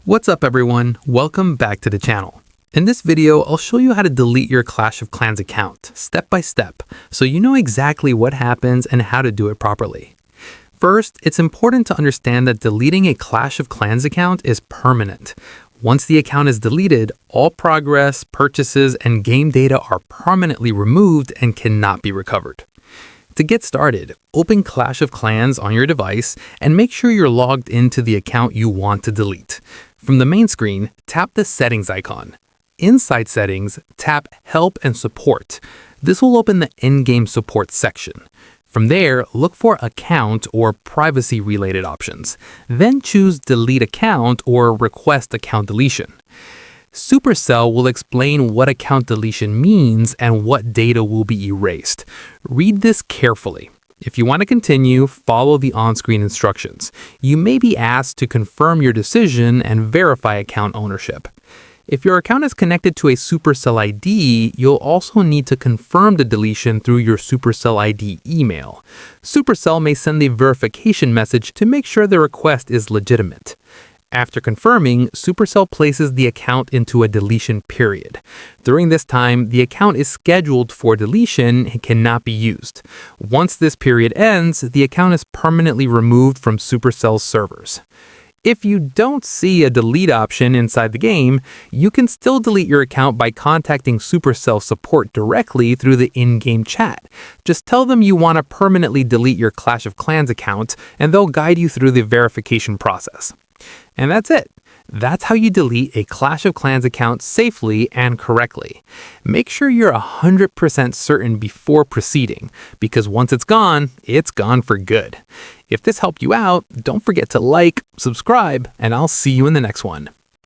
What's up everyone? Welcome back to the channel. In this video, I'll show you how to delete your Clash of Clans account, step by step, so you know exactly what happens and how to do it properly. First, it's important to understand that deleting a Clash of Clans account is permanent. Once the account is deleted, all progress, purchases, and game data are permanently removed and cannot be recovered. To get started, open Clash of Clans on your device and make sure you're logged into the account you want to delete. From the main screen, tap the Settings icon. Inside Settings, tap Help and Support. This will open the in-game support section. From there, look for Account or privacy-related options. Then choose Delete Account or Request Account Deletion. Supercell will explain what account deletion means and what data will be erased. Read this carefully. If you want to continue, follow the on-screen instructions. You may be asked to confirm your decision and verify account ownership. If your account is connected to a Supercell ID, you'll also need to confirm the deletion through your Supercell ID email. Supercell may send a verification message to make sure the request is legitimate. After confirming, Supercell places the account into a deletion period. During this time, the account is scheduled for deletion and cannot be used. Once this period ends, the account is permanently removed from Supercell's servers. If you don't see a delete option inside the game, you can still delete your account by contacting Supercell support directly through the in-game chat. Just tell them you want to permanently delete your Clash of Clans account, and they'll guide you through the verification process. And that's it. That's how you delete a Clash of Clans account safely and correctly. Make sure you're 100% certain before proceeding, because once it's gone for good. If this helped you out, don't forget to like, subscribe, and I'll see you in the next one.